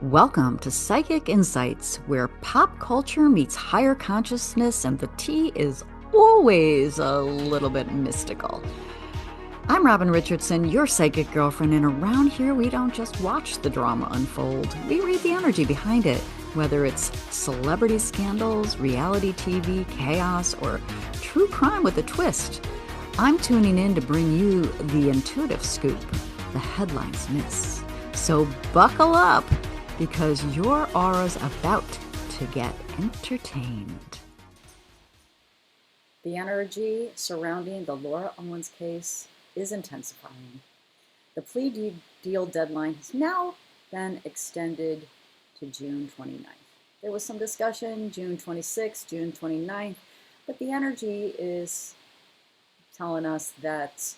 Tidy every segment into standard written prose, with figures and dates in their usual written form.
Welcome to Psychic Insights, where pop culture meets higher consciousness and the tea is always a little bit mystical. I'm Robin Richardson, your psychic girlfriend, and around here we don't just watch the drama unfold. We read the energy behind it, whether it's celebrity scandals, reality TV, chaos, or true crime with a twist. I'm tuning in to bring you the intuitive scoop the headlines miss. So buckle up, because your aura's about to get entertained. The energy surrounding the Laura Owens case is intensifying. The plea deal deadline has now been extended to June 29th. There was some discussion, June 26th, June 29th, but the energy is telling us that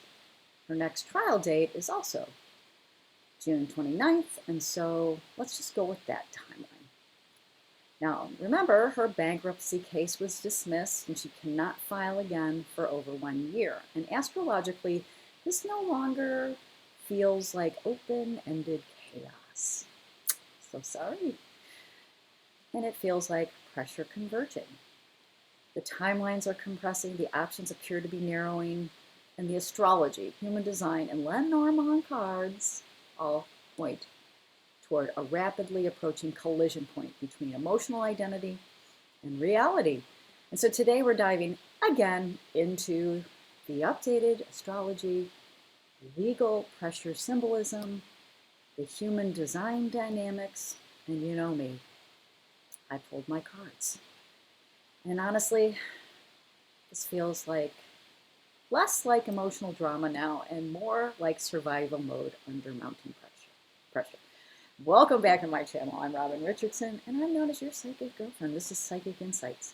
her next trial date is also June 29th, and so let's just go with that timeline. Now, remember, her bankruptcy case was dismissed and she cannot file again for over 1 year. And astrologically, this no longer feels like open-ended chaos. So sorry. And it feels like pressure converging. The timelines are compressing, the options appear to be narrowing, and the astrology, human design, and Lenormand cards all point toward a rapidly approaching collision point between emotional identity and reality. And so today we're diving again into the updated astrology, legal pressure symbolism, the human design dynamics, and you know me, I pulled my cards. And honestly, this feels like less like emotional drama now and more like survival mode under mounting pressure. Welcome back to my channel. I'm Robin Richardson, and I'm known as your psychic girlfriend. This is Psychic Insights.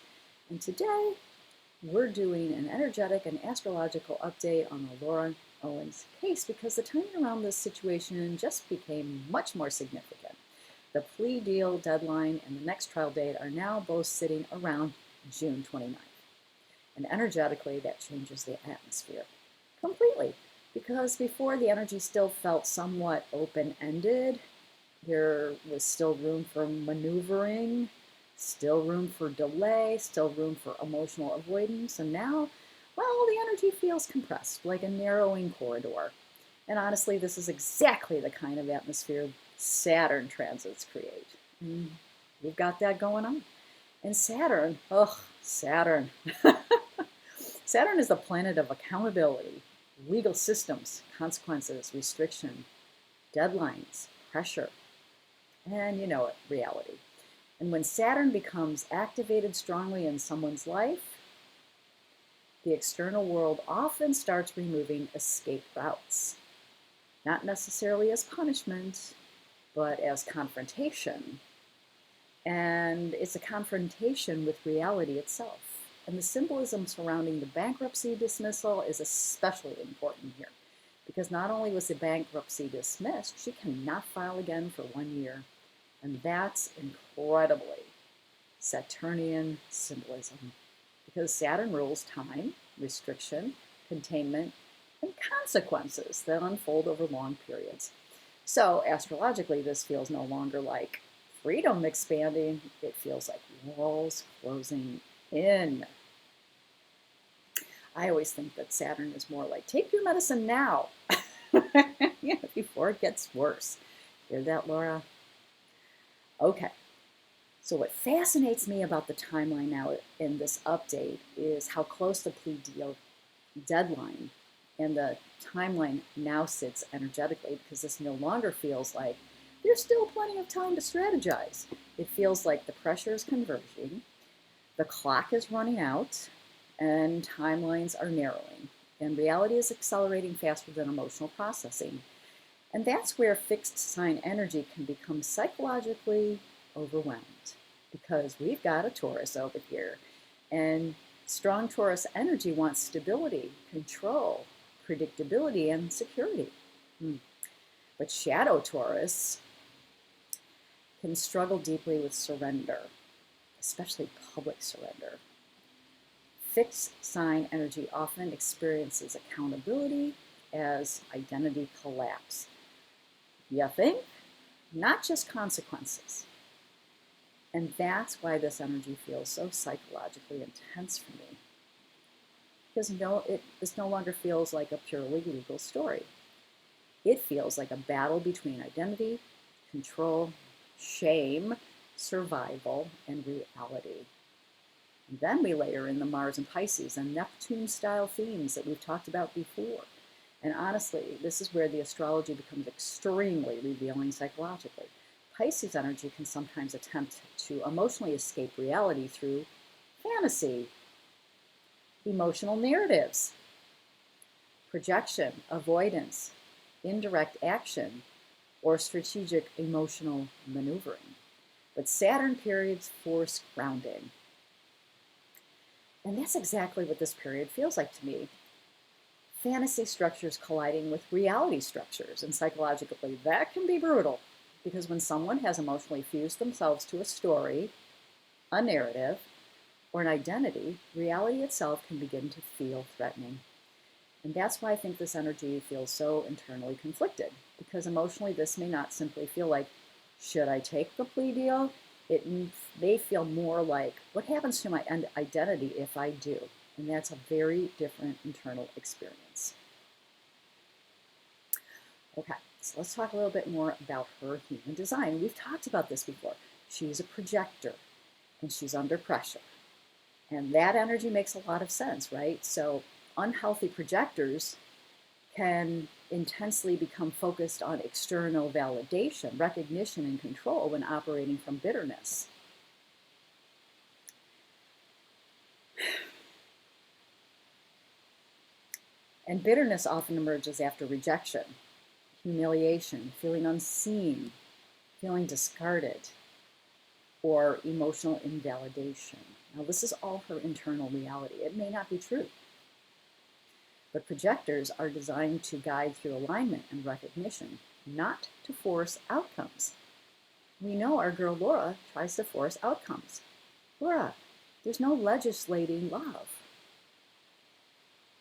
And today, we're doing an energetic and astrological update on the Laura Owens case because the timing around this situation just became much more significant. The plea deal deadline and the next trial date are now both sitting around June 29th. And energetically, that changes the atmosphere completely. Because before, the energy still felt somewhat open-ended. There was still room for maneuvering, still room for delay, still room for emotional avoidance. And now, well, the energy feels compressed, like a narrowing corridor. And honestly, this is exactly the kind of atmosphere Saturn transits create. And we've got that going on. And Saturn, Saturn. Saturn is the planet of accountability, legal systems, consequences, restriction, deadlines, pressure, and you know it, reality. And when Saturn becomes activated strongly in someone's life, the external world often starts removing escape routes. Not necessarily as punishment, but as confrontation. And it's a confrontation with reality itself. And the symbolism surrounding the bankruptcy dismissal is especially important here, because not only was the bankruptcy dismissed, she cannot file again for 1 year. And that's incredibly Saturnian symbolism, because Saturn rules time, restriction, containment, and consequences that unfold over long periods. So astrologically, this feels no longer like freedom expanding, it feels like walls closing in. I always think that Saturn is more like, take your medicine now, before it gets worse. Hear that, Laura? Okay, so what fascinates me about the timeline now in this update is how close the plea deal deadline and the timeline now sits energetically, because this no longer feels like there's still plenty of time to strategize. It feels like the pressure is converging, the clock is running out, and timelines are narrowing, and reality is accelerating faster than emotional processing. And that's where fixed sign energy can become psychologically overwhelmed, because we've got a Taurus over here, and strong Taurus energy wants stability, control, predictability, and security. But shadow Taurus can struggle deeply with surrender, especially public surrender. Fixed sign energy often experiences accountability as identity collapse. You think? not just consequences. And that's why this energy feels so psychologically intense for me. Because this no longer feels like a purely legal story. It feels like a battle between identity, control, shame, survival, and reality. And then we layer in the Mars and Pisces and Neptune-style themes that we've talked about before. And honestly, this is where the astrology becomes extremely revealing psychologically. Pisces energy can sometimes attempt to emotionally escape reality through fantasy, emotional narratives, projection, avoidance, indirect action, or strategic emotional maneuvering. But Saturn periods force grounding. And that's exactly what this period feels like to me. Fantasy structures colliding with reality structures, and psychologically, that can be brutal. Because when someone has emotionally fused themselves to a story, a narrative, or an identity, reality itself can begin to feel threatening. And that's why I think this energy feels so internally conflicted. Because emotionally, this may not simply feel like, should I take the plea deal? It may feel more like, what happens to my identity if I do? And that's a very different internal experience. Okay, so let's talk a little bit more about her human design. We've talked about this before. She's a projector, and she's under pressure. And that energy makes a lot of sense, right? So unhealthy projectors can intensely become focused on external validation, recognition, and control when operating from bitterness. And bitterness often emerges after rejection, humiliation, feeling unseen, feeling discarded, or emotional invalidation. Now, this is all her internal reality. It may not be true. But projectors are designed to guide through alignment and recognition, not to force outcomes. We know our girl Laura tries to force outcomes. Laura, there's no legislating love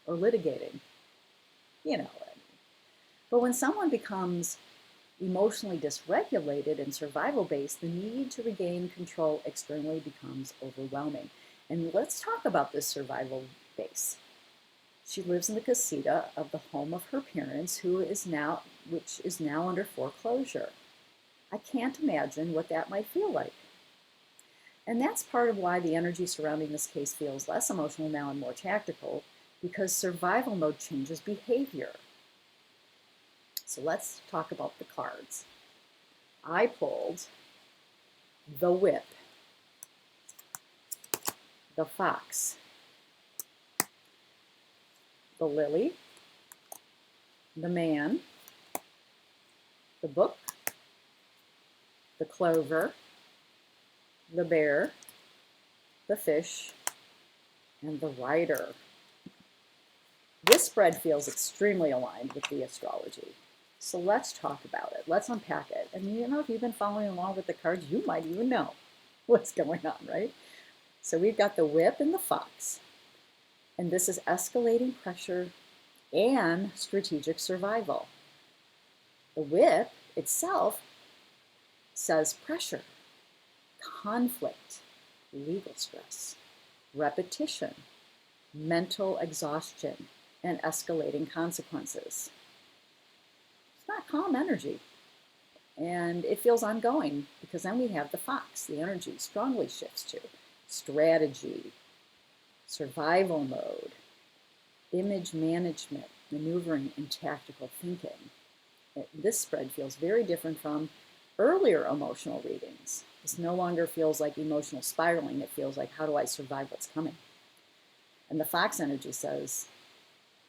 or litigating. You know what I mean. But when someone becomes emotionally dysregulated and survival-based, the need to regain control externally becomes overwhelming. And let's talk about this survival base. She lives in the casita of the home of her parents, which is now under foreclosure. I can't imagine what that might feel like. And that's part of why the energy surrounding this case feels less emotional now and more tactical, because survival mode changes behavior. So let's talk about the cards. I pulled the Whip, the Fox, the Lily, the Man, the Book, the Clover, the Bear, the Fish, and the Rider. This spread feels extremely aligned with the astrology. So let's talk about it. Let's unpack it. And you know, if you've been following along with the cards, you might even know what's going on, right? So we've got the Whip and the Fox. And this is escalating pressure and strategic survival. The Whip itself says pressure, conflict, legal stress, repetition, mental exhaustion, and escalating consequences. It's not calm energy. And it feels ongoing because then we have the Fox. The energy strongly shifts to strategy, survival mode, image management, maneuvering, and tactical thinking. This spread feels very different from earlier emotional readings. This no longer feels like emotional spiraling. It feels like, how do I survive what's coming? And the Fox energy says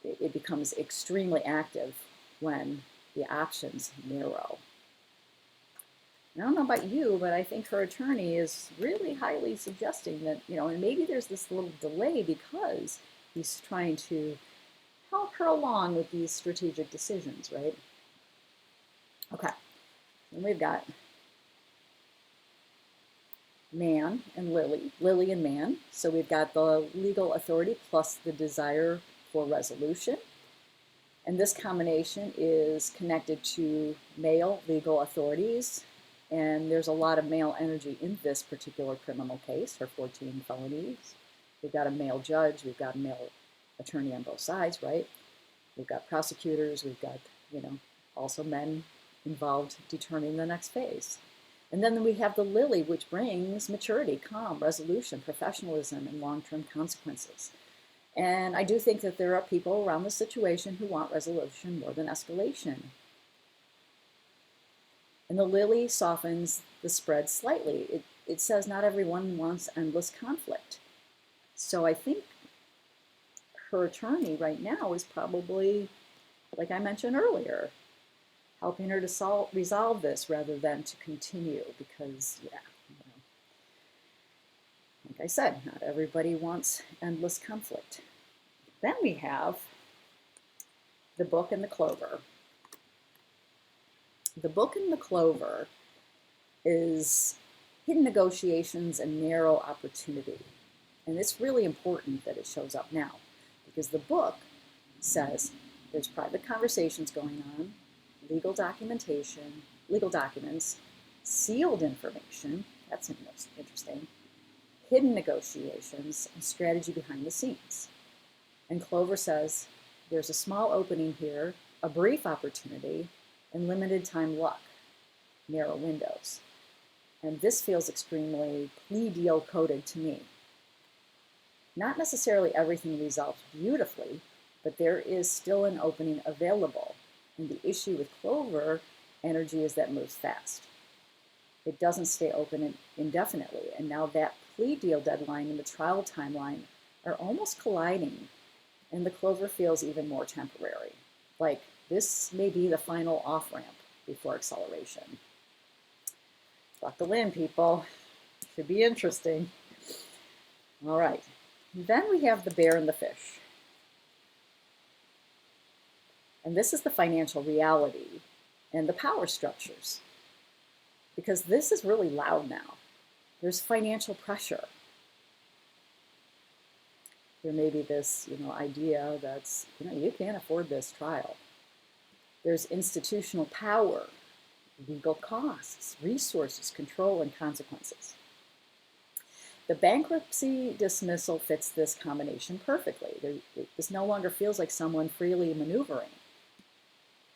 it becomes extremely active when the options narrow. I don't know about you, but I think her attorney is really highly suggesting that, and maybe there's this little delay because he's trying to help her along with these strategic decisions, right? Okay, and we've got Man and Lily, Lily and Man. So we've got the legal authority plus the desire for resolution. And this combination is connected to male legal authorities And there's a lot of male energy in this particular criminal case, her 14 felonies. We've got a male judge, we've got a male attorney on both sides, right? We've got prosecutors, we've got, also men involved determining the next phase. And then we have the lily, which brings maturity, calm, resolution, professionalism, and long-term consequences. And I do think that there are people around the situation who want resolution more than escalation. And the lily softens the spread slightly. It says not everyone wants endless conflict. So I think her attorney right now is probably, like I mentioned earlier, helping her to resolve this rather than to continue because, like I said, not everybody wants endless conflict. Then we have the book and the clover. The book and the clover is hidden negotiations and narrow opportunity. And it's really important that it shows up now because the book says there's private conversations going on, legal documentation, legal documents, sealed information, that's interesting, hidden negotiations, and strategy behind the scenes. And Clover says there's a small opening here, a brief opportunity, and limited time luck, narrow windows. And this feels extremely plea deal coded to me. Not necessarily everything resolves beautifully, but there is still an opening available. And the issue with Clover energy is that it moves fast. It doesn't stay open indefinitely. And now that plea deal deadline and the trial timeline are almost colliding. And the Clover feels even more temporary. Like this may be the final off-ramp before acceleration. Buckle in, people. Should be interesting. All right. Then we have the bear and the fish. And this is the financial reality and the power structures. Because this is really loud now. There's financial pressure. There may be this, idea that's, you can't afford this trial. There's institutional power, legal costs, resources, control, and consequences. The bankruptcy dismissal fits this combination perfectly. This no longer feels like someone freely maneuvering.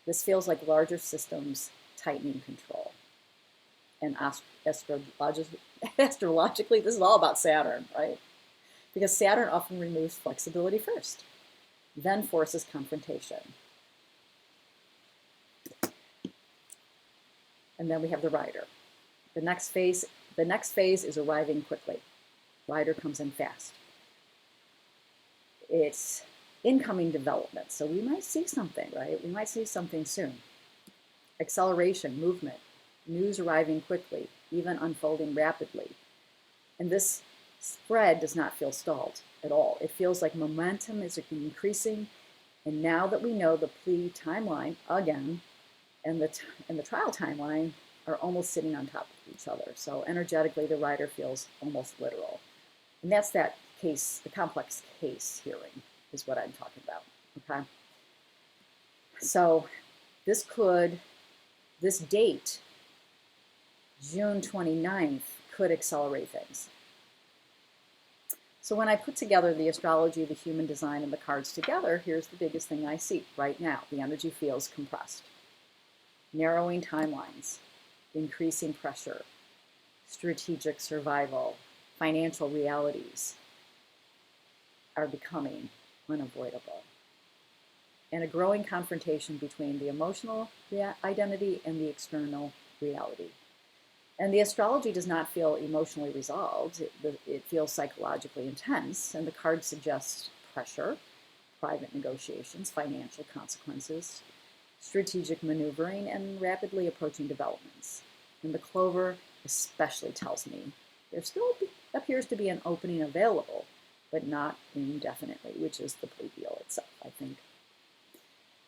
This feels like larger systems tightening control. And astrologically, this is all about Saturn, right? Because Saturn often removes flexibility first, then forces confrontation. And then we have the rider. The next phase is arriving quickly. Rider comes in fast. It's incoming development, so we might see something, right? We might see something soon. Acceleration, movement, news arriving quickly, even unfolding rapidly. And this spread does not feel stalled at all. It feels like momentum is increasing, and now that we know the plea timeline again, and the trial timeline are almost sitting on top of each other. So energetically, the rider feels almost literal. And that's that case, the complex case hearing is what I'm talking about, okay? So this date, June 29th, could accelerate things. So when I put together the astrology, the human design, and the cards together, here's the biggest thing I see right now. The energy feels compressed. Narrowing timelines, increasing pressure, strategic survival, financial realities are becoming unavoidable. And a growing confrontation between the emotional identity and the external reality. And the astrology does not feel emotionally resolved. It feels psychologically intense, and the card suggests pressure, private negotiations, financial consequences, strategic maneuvering, and rapidly approaching developments. And the clover especially tells me there still appears to be an opening available, but not indefinitely, which is the plea deal itself, I think.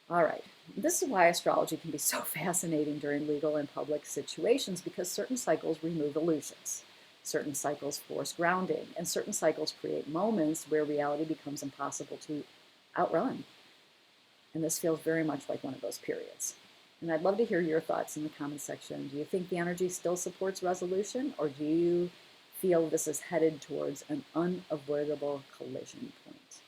All right, this is why astrology can be so fascinating during legal and public situations, because certain cycles remove illusions, certain cycles force grounding, and certain cycles create moments where reality becomes impossible to outrun. And this feels very much like one of those periods. And I'd love to hear your thoughts in the comment section. Do you think the energy still supports resolution, or do you feel this is headed towards an unavoidable collision point?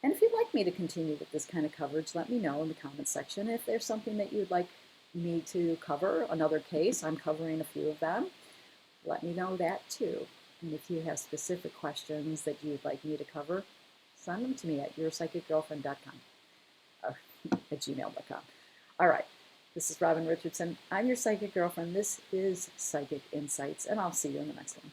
And if you'd like me to continue with this kind of coverage, let me know in the comment section. If there's something that you'd like me to cover, another case, I'm covering a few of them, let me know that too. And if you have specific questions that you'd like me to cover, send them to me at yourpsychicgirlfriend.com or at gmail.com. All right, this is Robin Richardson. I'm your psychic girlfriend. This is Psychic Insights, and I'll see you in the next one.